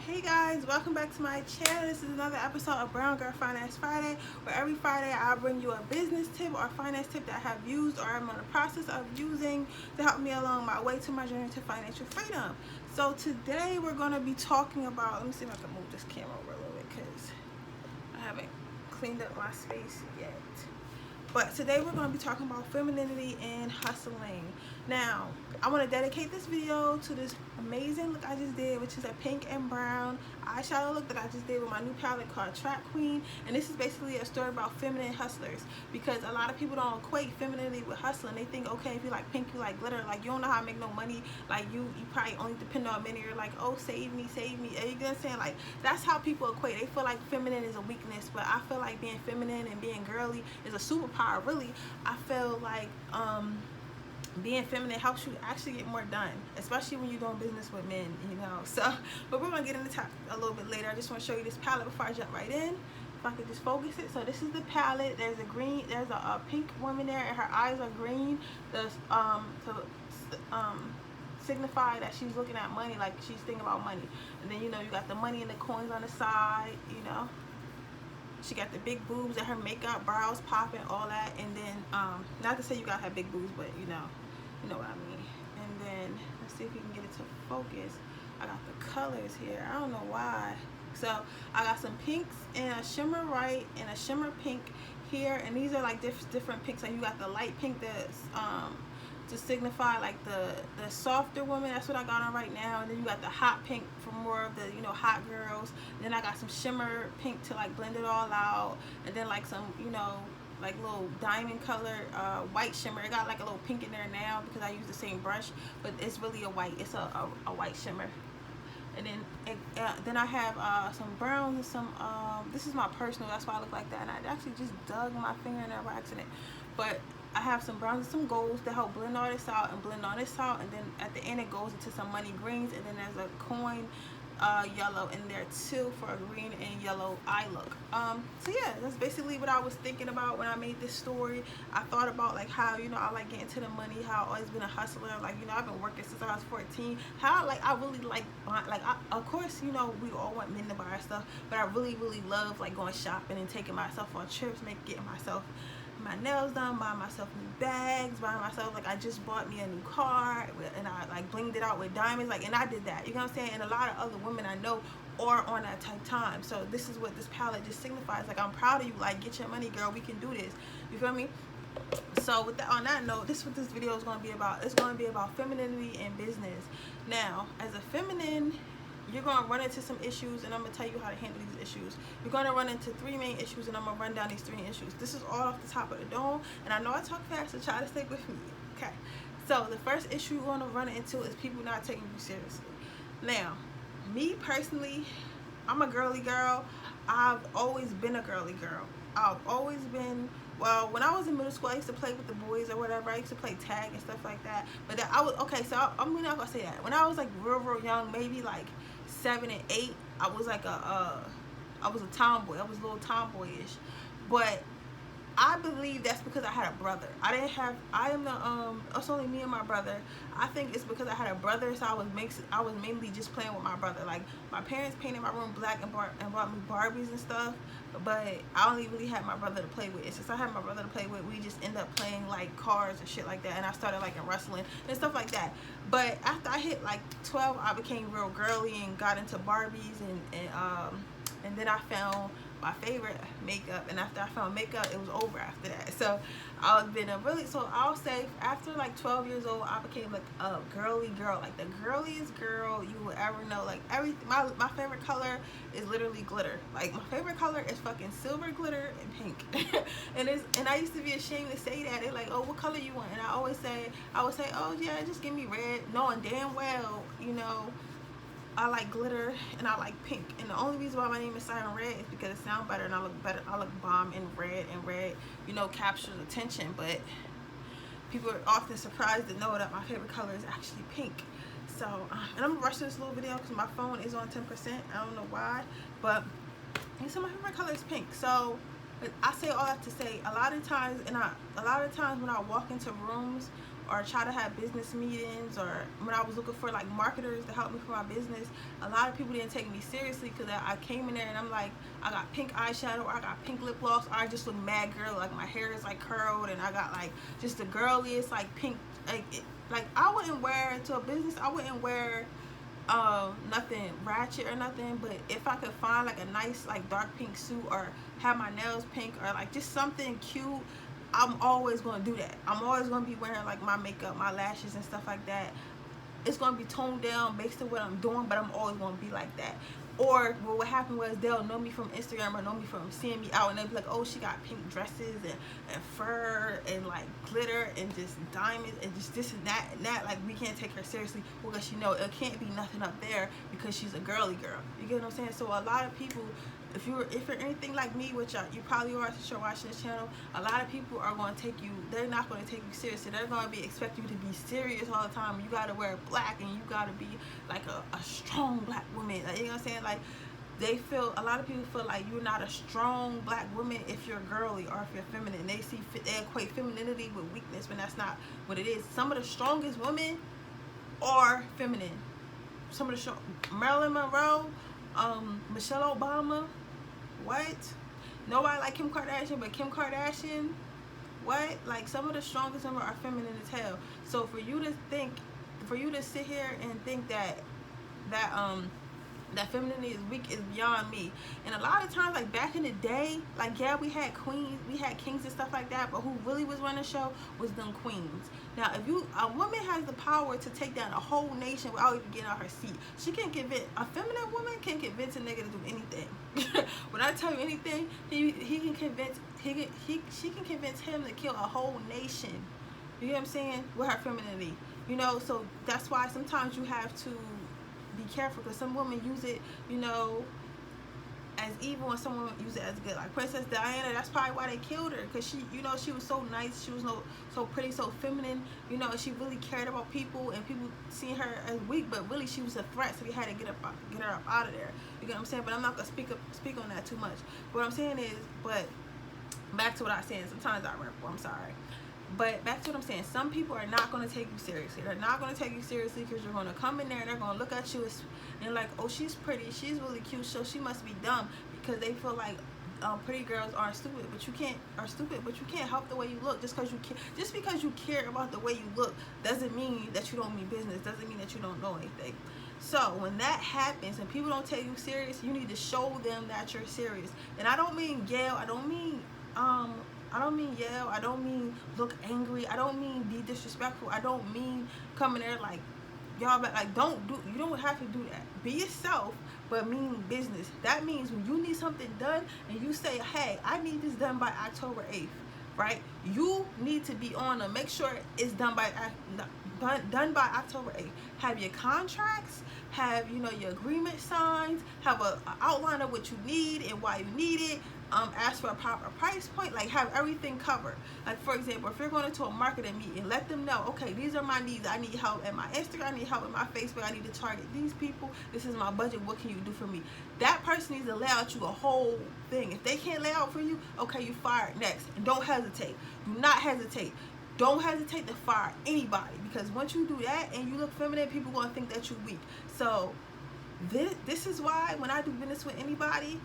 Hey guys, welcome back to my channel. This is another episode of Brown Girl Finance Friday, where every Friday I bring you a business tip or a finance tip that I have used or I'm in the process of using to help me along my way to my journey to financial freedom. So today we're going to be talking about, let me see if I can move this camera over a little bit because I haven't cleaned up my space yet. But today we're going to be talking about femininity and hustling. Now, I want to dedicate this video to this amazing look I just did, which is a pink and brown eyeshadow look that I just did with my new palette called Trap Queen. And this is basically a story about feminine hustlers, because a lot of people don't equate femininity with hustling. They think, okay, if you like pink, you like glitter. Like, you don't know how to make no money. Like, you probably only depend on men. You're like, oh, save me, save me. You know what I'm saying? Like, that's how people equate. They feel like feminine is a weakness, but I feel like being feminine and being girly is a superpower. Really, I feel like being feminine helps you actually get more done, especially when you're doing business with men, you know. So, but we're gonna get into that a little bit later. I just want to show you this palette before I jump right in. If I could just focus it. So this is the palette. There's a green, there's a pink woman there, and her eyes are green. There's signify that she's looking at money, like she's thinking about money. And then, you know, you got the money and the coins on the side, you know. She got the big boobs and her makeup, brows popping, all that. And then, not to say you gotta have big boobs, but you know what I mean. And then, let's see if we can get it to focus. I got the colors here. I don't know why. So, I got some pinks and a shimmer white and a shimmer pink here. And these are like different pinks. Like, you got the light pink that's, to signify like the softer woman. That's what I got on right now. And then you got the hot pink for more of the, you know, hot girls. And then I got some shimmer pink to like blend it all out. And then like some, you know, like little diamond color white shimmer. It got like a little pink in there now because I use the same brush, but it's really a white. It's a white shimmer. And then I have some browns and some this is my personal, that's why I look like that. And I actually just dug my finger in there by accident. But I have some browns and some golds to help blend all this out and blend all this out. And then at the end it goes into some money greens, and then there's a coin yellow in there too for a green and yellow eye look. So yeah, that's basically what I was thinking about when I made this story. I thought about like how, you know, I like getting to the money, how I've always been a hustler. Like, you know, I've been working since I was 14. How like I really like of course, you know, we all want men to buy our stuff, but I really love like going shopping and taking myself on trips, getting myself my nails done, buying myself new bags, buying myself, like I just bought me a new car and I like blinged it out with diamonds, like, and I did that, you know what I'm saying? And a lot of other women I know are on that type time. So this is what this palette just signifies. Like, I'm proud of you. Like, get your money, girl, we can do this, you feel me? So with that, on that note, this is what this video is going to be about. It's going to be about femininity and business. Now, as a feminine, you're going to run into some issues, and I'm going to tell you how to handle these issues. You're going to run into 3 main issues, and I'm going to run down these 3 issues. This is all off the top of the dome, and I know I talk fast, so try to stay with me. Okay. So the first issue you're going to run into is people not taking you seriously. Now, me personally, I'm a girly girl. I've always been a girly girl. I've always been, well, when I was in middle school, I used to play with the boys or whatever. I used to play tag and stuff like that. But that I was, okay, so I'm not going to say that. When I was like real young, maybe like 7 and 8, I was like I was a tomboy. I was a little tomboyish. But I believe that's because I had a brother. It's only me and my brother. I think it's because I had a brother, so I was mainly just playing with my brother. Like, my parents painted my room black and bought me Barbies and stuff, but I only really had my brother to play with. And since I had my brother to play with, we just end up playing like cars and shit like that. And I started like in wrestling and stuff like that. But after I hit like 12, I became real girly and got into Barbies, and then I found my favorite makeup, and after I found makeup, it was over after that. So I've been I'll say after like 12 years old, I became like a girly girl, like the girliest girl you will ever know. Like, everything, my favorite color is literally glitter. Like, my favorite color is fucking silver glitter and pink. and I used to be ashamed to say that. They're like, oh, what color you want? And I would say, oh yeah, just give me red, knowing damn well, you know, I like glitter and I like pink. And the only reason why my name is Siren Redd is because it sounds better and I look better. I look bomb in red, and red, you know, captures attention. But people are often surprised to know that my favorite color is actually pink. So, and I'm rushing this little video because my phone is on 10%. I don't know why, but so my favorite color is pink. So I say all that to say, a lot of times when I walk into rooms or try to have business meetings, or when I was looking for like marketers to help me for my business, a lot of people didn't take me seriously because I came in there and I'm like, I got pink eyeshadow, or I got pink lip gloss, or I just look mad girl, like my hair is like curled and I got like just the girliest like pink, like I wouldn't wear to a business, I wouldn't wear nothing ratchet or nothing, but if I could find like a nice like dark pink suit, or have my nails pink, or like just something cute, I'm always going to do that. I'm always going to be wearing like my makeup, my lashes and stuff like that. It's going to be toned down based on what I'm doing, but I'm always going to be like that. Or what happened was they'll know me from Instagram or know me from seeing me out, and they'll be like, oh, she got pink dresses and fur and like glitter and just diamonds and just this and that. Like, we can't take her seriously because it can't be nothing up there because she's a girly girl. You get what I'm saying? So a lot of people, if you're anything like me, which you probably are since you're watching this channel, a lot of people are going to take you, they're not going to take you seriously. They're going to expect you to be serious all the time. You got to wear black and you got to be like a strong black woman. Like, you know what I'm saying? Like, a lot of people feel like you're not a strong black woman if you're girly or if you're feminine. They equate femininity with weakness, when that's not what it is. Some of the strongest women are feminine. Some of the Marilyn Monroe, Michelle Obama, what? Nobody like Kim Kardashian, but Kim Kardashian, what? Like, some of the strongest women are feminine as hell. So for you to sit here and think that femininity is weak is beyond me. And a lot of times, like back in the day, like, yeah, we had queens, we had kings and stuff like that, but who really was running the show was them queens. Now, if a woman has the power to take down a whole nation without even getting out her seat, she can convince, a feminine woman can convince a nigga to do anything. When I tell you anything, she can convince him to kill a whole nation. You know what I'm saying? With her femininity. You know, so that's why sometimes you have to be careful, because some women use it, as evil, and some women use it as good. Like Princess Diana, that's probably why they killed her, because she was so nice, she was so pretty, so feminine, she really cared about people, and people seen her as weak, but really she was a threat, so they had to get her up out of there. You get what I'm saying? But I'm not gonna speak on that too much. What I'm saying is, but back to what I was saying, sometimes I ramble, I'm sorry. But back to what I'm saying, some people are not going to take you seriously. They're not going to take you seriously because you're going to come in there and they're going to look at you and like, oh, she's pretty, she's really cute, so she must be dumb, because they feel like pretty girls are stupid. But you can't help the way you look. Just because you care about the way you look doesn't mean that you don't mean business, doesn't mean that you don't know anything. So when that happens and people don't take you serious, you need to show them that you're serious. And I don't mean yell, I don't mean yell, I don't mean look angry, I don't mean be disrespectful, I don't mean come in there like, y'all, like, you don't have to do that. Be yourself, but mean business. That means when you need something done and you say, hey, I need this done by October 8th, right? You need to be on to make sure it's done by October 8th. Have your contracts, have your agreement signed, have an outline of what you need and why you need it. Ask for a proper price point, like have everything covered. Like, for example, if you're going into a marketing meeting, let them know, okay, these are my needs. I need help at my Instagram, I need help at my Facebook, I need to target these people, this is my budget, what can you do for me? That person needs to lay out you a whole thing. If they can't lay out for you, okay, you fired. Next. And don't hesitate. Do not hesitate. Don't hesitate to fire anybody, because once you do that and you look feminine, people are going to think that you're weak. So this is why when I do business with anybody,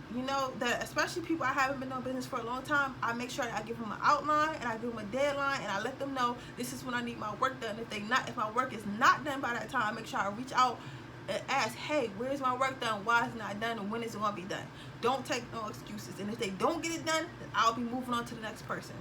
that especially people I haven't been doing business for a long time, I make sure that I give them an outline and I give them a deadline and I let them know this is when I need my work done. If my work is not done by that time, I make sure I reach out and ask, hey, where's my work done? Why is it not done? And when is it going to be done? Don't take no excuses. And if they don't get it done, then I'll be moving on to the next person.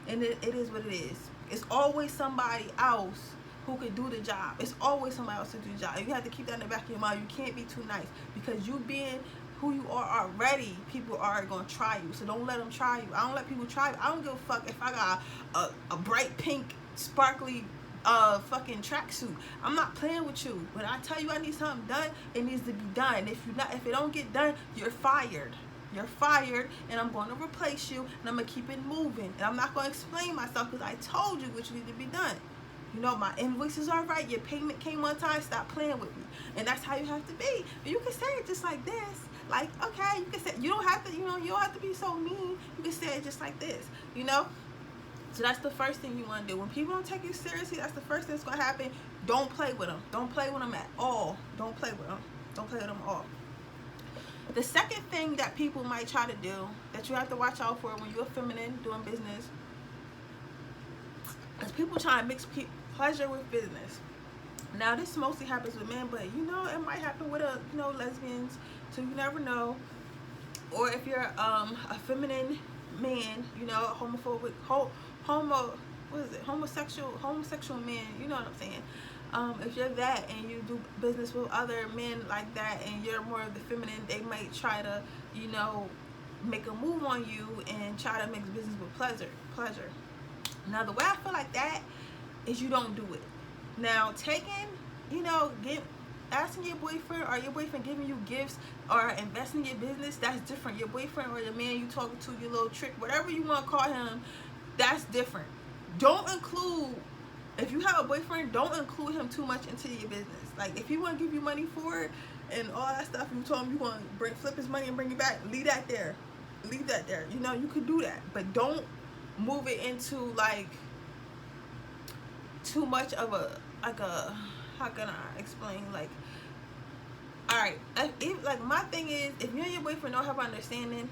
And it is what it is. It's always somebody else who could do the job. It's always somebody else to do the job. You have to keep that in the back of your mind. You can't be too nice, because you being who you are already, people are going to try you. So don't let them try you. I don't let people try you. I don't give a fuck if I got a bright pink, sparkly fucking tracksuit. I'm not playing with you. When I tell you I need something done, it needs to be done. If it don't get done, you're fired. You're fired, and I'm going to replace you, and I'm going to keep it moving. And I'm not going to explain myself, because I told you what need to be done. My invoices are right, your payment came on time, stop playing with me. And that's how you have to be. But you can say it just like this. Like, okay, you can say, you don't have to, you don't have to be so mean. You can say it just like this, So that's the first thing you want to do. When people don't take you seriously, that's the first thing that's going to happen. Don't play with them. Don't play with them at all. Don't play with them. Don't play with them at all. The second thing that people might try to do that you have to watch out for when you're feminine doing business is people trying to mix pleasure with business. Now, this mostly happens with men, but you know, it might happen with lesbians, so you never know. Or if you're a feminine man, you know, homosexual man, you know what I'm saying? If you're that and you do business with other men like that and you're more of the feminine, they might try to, you know, make a move on you and try to mix business with pleasure. Now, the way I feel like that is you don't do it. Now, asking your boyfriend or your boyfriend giving you gifts or investing in your business, that's different. Your boyfriend or your man you talking to, your little trick, whatever you want to call him, that's different. Don't include, if you have a boyfriend, don't include him too much into your business. Like, if he want to give you money for it and all that stuff, you told him you want to flip his money and bring it back, leave that there. Leave that there. You know, you could do that, but don't move it into like too much of a how can I explain, like, alright, like my thing is, if you and your boyfriend don't have understanding,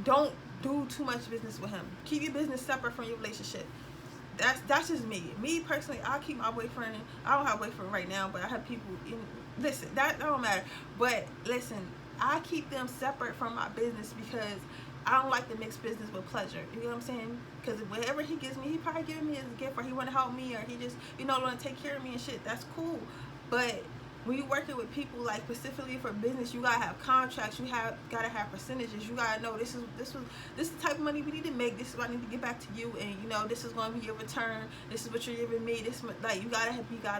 don't do too much business with him. Keep your business separate from your relationship. That's just me personally. I'll keep my boyfriend. I don't have a boyfriend right now, but I have people listen, that don't matter, but listen, I keep them separate from my business because I don't like to mix business with pleasure. You know what I'm saying? Because whatever he gives me, he probably giving me as a gift, or he want to help me, or he just, you know, want to take care of me and shit. That's cool. But when you're working with people, like specifically for business, you gotta have contracts. You gotta have percentages. You gotta know this is the type of money we need to make. This is what I need to get back to you, and you know, this is going to be your return. This is what you're giving me. This, like, you gotta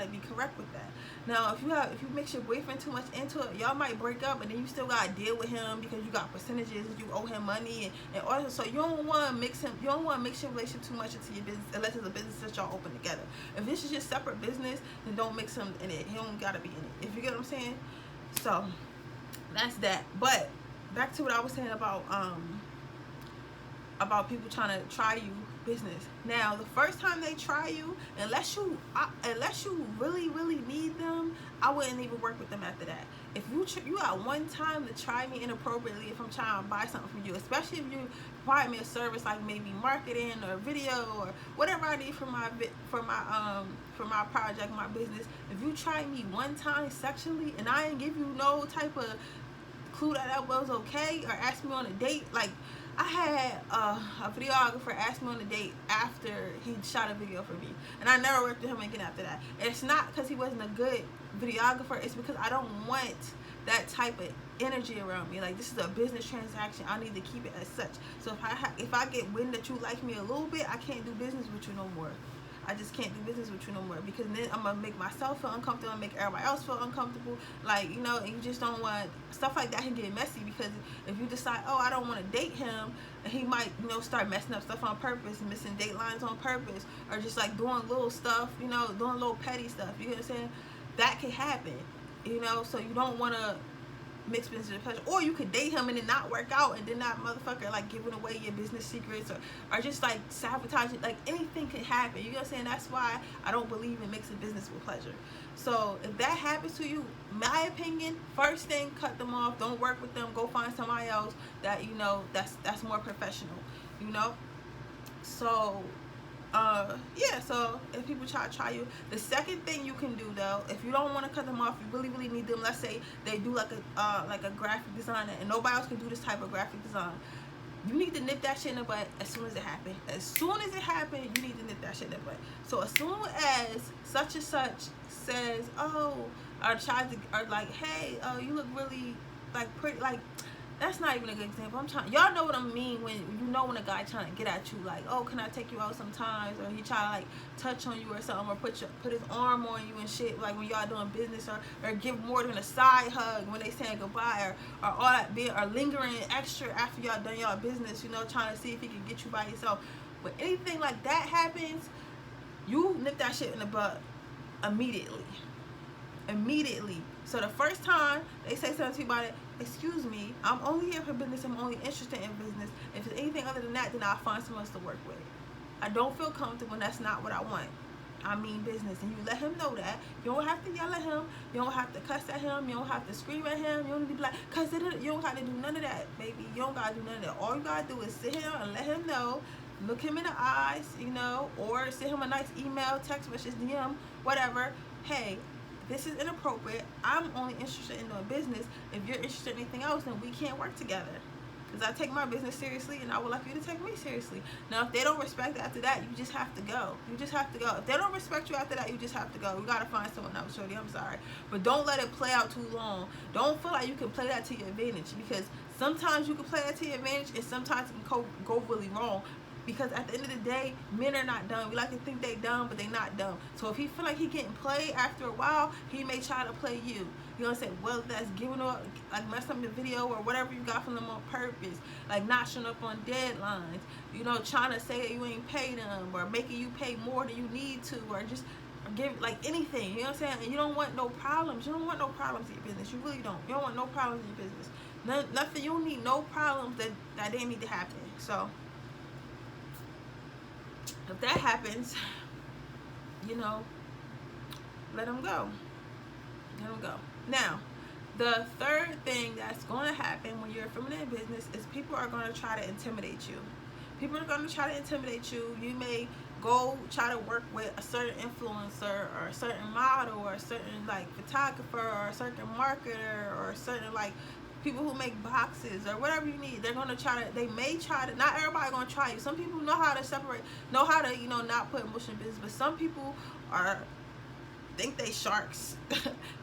be correct with that. Now, if you mix your boyfriend too much into it, y'all might break up, and then you still gotta deal with him because you got percentages, and you owe him money, and also, so you don't want to mix him. You don't want to mix your relationship too much into your business unless it's a business that y'all open together. If this is just separate business, then don't mix him in it. He don't gotta be in it. If you get what I'm saying. So that's that. But back to what I was saying about people trying to try you business. Now, the first time they try you, unless you really need them, I wouldn't even work with them after that. If you got one time to try me inappropriately, if I'm trying to buy something from you, especially if you provide me a service like maybe marketing or video or whatever I need for my project, my business, if you try me one time sexually and I ain't give you no type of clue that was okay, or ask me on a date, like, I had a videographer ask me on a date after he shot a video for me, and I never worked with him again after that. And it's not because he wasn't a good videographer, it's because I don't want that type of energy around me. Like, this is a business transaction, I need to keep it as such. So if I get wind that you like me a little bit, I can't do business with you no more. I just can't do business with you no more, because then I'm gonna make myself feel uncomfortable and make everybody else feel uncomfortable. Like, you know, and you just don't want stuff like that can get messy, because if you decide, oh, I don't want to date him, and he might, you know, start messing up stuff on purpose, missing date lines on purpose, or just like doing little stuff, you know, doing little petty stuff. You know what I'm saying? That can happen, you know. So you don't want to mix business with pleasure. Or you could date him and then not work out, and then that motherfucker like giving away your business secrets, or just like sabotaging. Like, anything could happen. You know what I'm saying? That's why I don't believe in mixing business with pleasure. So if that happens to you, my opinion, first thing, cut them off. Don't work with them. Go find somebody else that, you know, that's more professional, you know. So yeah, so if people try you, the second thing you can do, though, if you don't want to cut them off, you really need them. Let's say they do like a graphic designer, and nobody else can do this type of graphic design. You need to nip that shit in the butt as soon as it happens. As soon as it happens, you need to nip that shit in the butt. So as soon as such and such says, oh, or tries to, or like, hey, you look really like pretty, like, that's not even a good example. Y'all know what I mean when a guy trying to get at you, like, oh, can I take you out sometimes, or he try to like touch on you or something, or put his arm on you and shit, like when y'all doing business, or give more than a side hug when they saying goodbye, or all that, or lingering extra after y'all done y'all business, you know, trying to see if he can get you by yourself. But anything like that happens, you nip that shit in the butt immediately. So the first time they say something to you about it, excuse me, I'm only here for business, I'm only interested in business. If it's anything other than that, then I'll find someone else to work with. I don't feel comfortable, and that's not what I want. I mean business. And you let him know that. You don't have to yell at him. You don't have to cuss at him. You don't have to scream at him. You don't need to be like, cause you don't got to do none of that, baby. You don't got to do none of that. All you got to do is sit here and let him know. Look him in the eyes, you know, or send him a nice email, text message, DM, whatever. Hey, this is inappropriate. I'm only interested in doing business. If you're interested in anything else, then we can't work together. Because I take my business seriously, and I would like you to take me seriously. Now, if they don't respect it after that, you just have to go. You just have to go. If they don't respect you after that, you just have to go. You got to find someone else, shorty. I'm sorry. But don't let it play out too long. Don't feel like you can play that to your advantage, because sometimes you can play that to your advantage, and sometimes it can go really wrong. Because at the end of the day, men are not dumb. We like to think they dumb, but they not dumb. So if he feel like he getting played after a while, he may try to play you. You know what I'm saying? Well, that's giving up, like messing up the video or whatever you got from them on purpose. Like not showing up on deadlines. You know, trying to say that you ain't paid them, or making you pay more than you need to, or just give like anything. You know what I'm saying? And you don't want no problems. You don't want no problems in your business. You really don't. You don't want no problems in your business. Nothing. You don't need no problems that didn't need to happen. So if that happens, you know, let them go. Let them go. Now, the third thing that's going to happen when you're a feminine in business is people are going to try to intimidate you. People are going to try to intimidate you. You may go try to work with a certain influencer, or a certain model, or a certain like photographer, or a certain marketer, or a certain like people who make boxes, or whatever you need. They're going to try to, they may try to, not everybody going to try you. Some people know how to separate, know how to, you know, not put emotion in business, but some people think they sharks.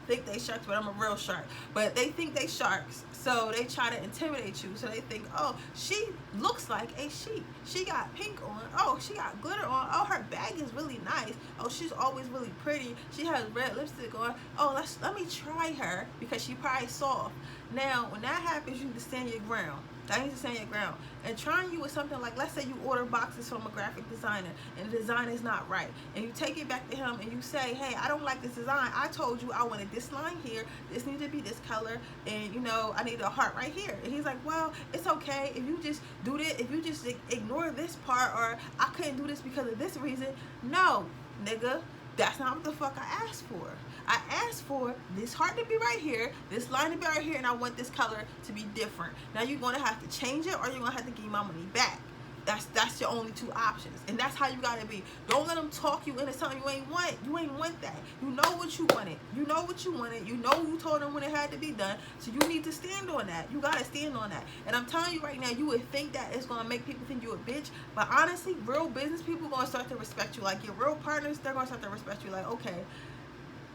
Think they sharks, but I'm a real shark. But they think they sharks, so they try to intimidate you. So they think, oh, she looks like a sheep. She got pink on. Oh, she got glitter on. Oh, her bag is really nice. Oh, she's always really pretty. She has red lipstick on. Oh, let me try her, because she probably soft. Now, when that happens, you need to stand your ground. That needs to stand your ground. And trying you with something like, let's say you order boxes from a graphic designer and the design is not right, and you take it back to him and you say, hey, I don't like this design. I told you I wanted this line here. This needs to be this color, and you know, I need a heart right here. And he's like, well, it's okay if you just do this, if you just ignore this part, or I couldn't do this because of this reason. No, nigga, that's not what the fuck I asked for. I asked for this heart to be right here, this line to be right here, and I want this color to be different. Now you're going to have to change it, or you're going to have to give me my money back. That's your only two options. And that's how you got to be. Don't let them talk you into something you ain't want. You ain't want that. You know what you wanted. You know what you wanted. You know you told them when it had to be done. So you need to stand on that. You got to stand on that. And I'm telling you right now, you would think that it's going to make people think you a bitch. But honestly, real business people are going to start to respect you. Like your real partners, they're going to start to respect you. Like, okay,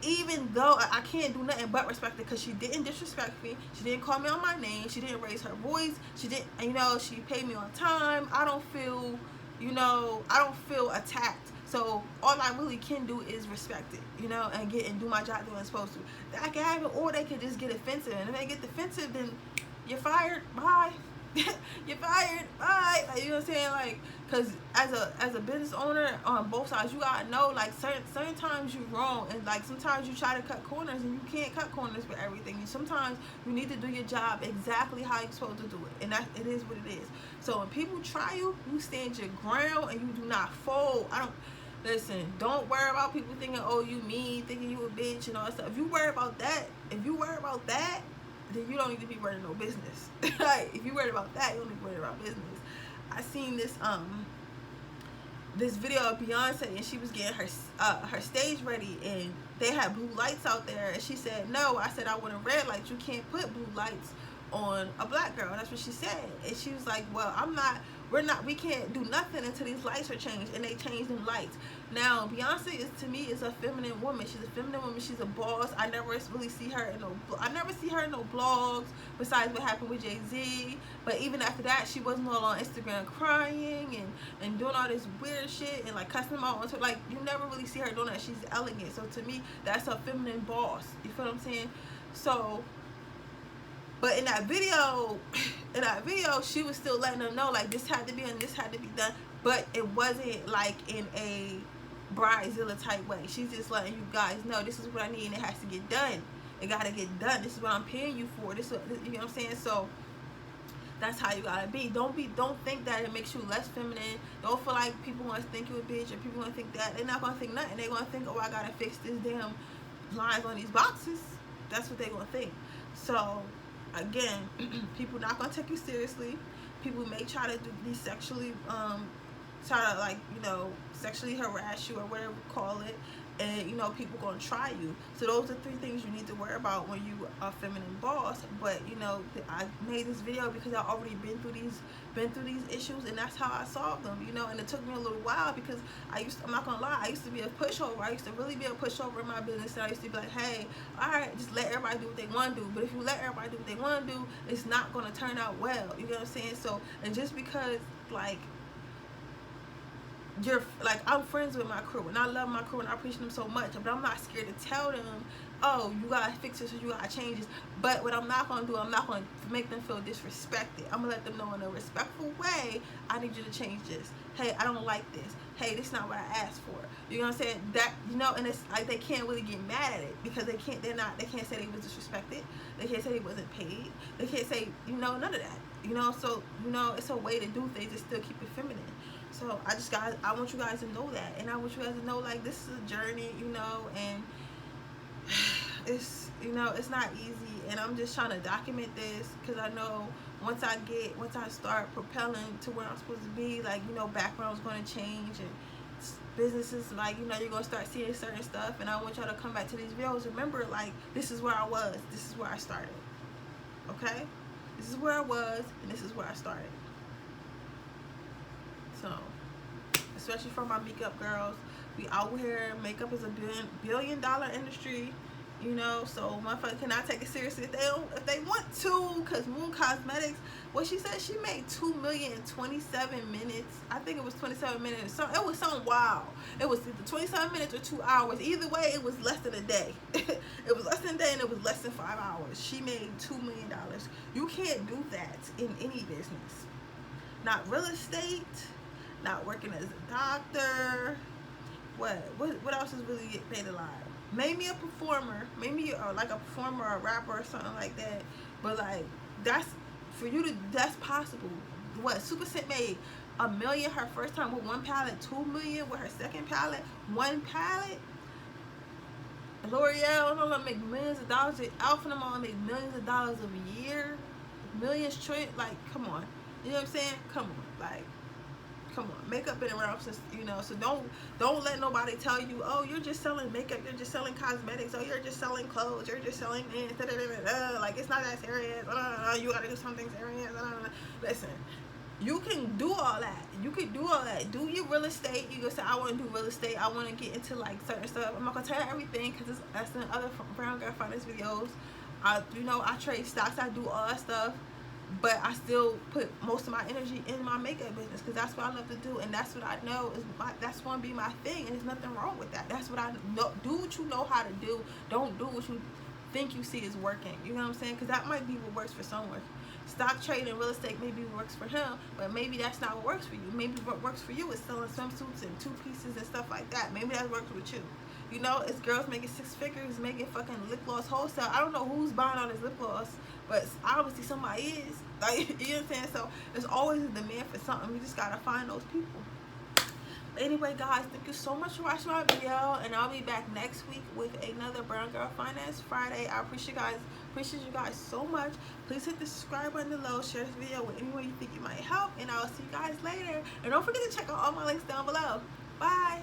even though I can't do nothing but respect it, because she didn't disrespect me, she didn't call me on my name, she didn't raise her voice, she didn't, you know, she paid me on time. I don't feel, you know, I don't feel attacked. So all I really can do is respect it, you know, and do my job the way I'm supposed to. I can have it, or they could just get offensive, and if they get defensive, then you're fired. Bye. You're fired. Bye. Like, you know what I'm saying? Like, because as a business owner on both sides, you gotta know, like, certain times you're wrong, and like sometimes you try to cut corners and you can't cut corners with everything. Sometimes you need to do your job exactly how you're supposed to do it, and that it is what it is. So when people try you, you stand your ground and you do not fold. Listen, don't worry about people thinking, oh, you mean, thinking you a bitch and all that stuff. If you worry about that, then you don't need to be worried no business. Like, if you worried about that, you don't need to worry about business. I seen this video of Beyonce, and she was getting her stage ready, and they had blue lights out there, and she said, no. I said, I want a red light. You can't put blue lights on a black girl. That's what she said. And she was like, well, we can't do nothing until these lights are changed. And they changed them lights. Now, Beyonce to me is a feminine woman. She's a feminine woman. She's a boss. I never really see her in no blogs besides what happened with Jay-Z. But even after that, she wasn't all on Instagram crying and doing all this weird shit and like cussing them out. Like, you never really see her doing that. She's elegant. So to me, that's a feminine boss. You feel what I'm saying? So, but in that video, she was still letting them know, like, this had to be done, this had to be done. But it wasn't like in a bridezilla type way. She's just letting you guys know, this is what I need, and it has to get done. It gotta get done. This is what I'm paying you for. You know what I'm saying? So That's how you gotta be. Don't think that it makes you less feminine. Don't feel like people want to think you a bitch, or people want to think that. They're not gonna think nothing. They're gonna think, oh, I gotta fix this damn lines on these boxes. That's what they're gonna think. So again, people not gonna take you seriously. People may try to be sexually try to, like, you know, sexually harass you or whatever you call it, and you know, people gonna try you. So those are 3 things you need to worry about when you are a feminine boss. But you know, I made this video because I already been through these issues, and that's how I solved them, you know. And it took me a little while because I'm not gonna lie, I used to be a pushover. I used to really be a pushover in my business, and I used to be like, hey, all right, just let everybody do what they want to do. But if you let everybody do what they want to do, it's not gonna turn out well, you know what I'm saying? So, and just because, like, I'm friends with my crew, and I love my crew, and I appreciate them so much, but I'm not scared to tell them, oh, you gotta fix this, or you gotta change this. But what I'm not gonna do, I'm not gonna make them feel disrespected. I'm gonna let them know in a respectful way, I need you to change this. Hey, I don't like this. Hey, this is not what I asked for. You know what I'm saying? That, you know, and it's like they can't really get mad at it because they can't say they was disrespected. They can't say they wasn't paid. They can't say, you know, none of that. You know, so, you know, it's a way to do things and still keep it feminine. So I want you guys to know that, and I want you guys to know, like, this is a journey, you know, and it's, you know, it's not easy, and I'm just trying to document this because I know once I start propelling to where I'm supposed to be, like, you know, background's going to change, and businesses, like, you know, you're going to start seeing certain stuff, and I want y'all to come back to these videos. Remember, like, this is where I was, this is where I started, okay? This is where I was, and this is where I started. So, especially for my makeup girls, we out here. Makeup is a billion-dollar industry, you know. So motherfuckers cannot take it seriously if they want to. Cause Moon Cosmetics, what she said, she made $2 million in 27 minutes. I think it was 27 minutes. So it was something wild. It was either 27 minutes or 2 hours. Either way, it was less than a day. It was less than a day, and it was less than 5 hours. She made $2 million. You can't do that in any business. Not real estate. Not working as a doctor. What else is really getting paid alive? Maybe a performer, maybe like a performer or a rapper or something like that. But like, that's possible. What, Super Scent made $1 million her first time with 1 palette, $2 million with her second palette, 1 palette. L'Oreal, I'm gonna make millions of dollars. Alpha, I'm gonna make millions of dollars a year, millions, like, come on, you know what I'm saying? Come on, like. Come on, makeup been around since, you know, so don't let nobody tell you, oh, you're just selling makeup, you're just selling cosmetics, oh, you're just selling clothes, you're just selling this, like, it's not that serious, you gotta do something serious. Listen, you can do all that. You can do all that. Do your real estate. You can say, I want to do real estate. I want to get into, like, certain stuff. I'm not gonna tell you everything because that's in other Brown Girl Finance videos. You know, I trade stocks. I do all that stuff. But I still put most of my energy in my makeup business because that's what I love to do, and that's what I know is that's going to be my thing, and there's nothing wrong with that. That's what I know. Do what you know how to do. Don't do what you think you see is working. You know what I'm saying? Because that might be what works for someone. Stock trading, real estate maybe works for him, but maybe that's not what works for you. Maybe what works for you is selling swimsuits and 2 pieces and stuff like that. Maybe that works with you. You know, it's girls making 6 figures, making fucking lip gloss wholesale. I don't know who's buying all this lip gloss, but obviously somebody is. Like, you know what I'm saying? So there's always a demand for something. We just gotta find those people. But anyway, guys, thank you so much for watching my video, and I'll be back next week with another Brown Girl Finance Friday. I appreciate you guys so much. Please hit the subscribe button below, share this video with anyone you think it might help, and I'll see you guys later. And don't forget to check out all my links down below. Bye.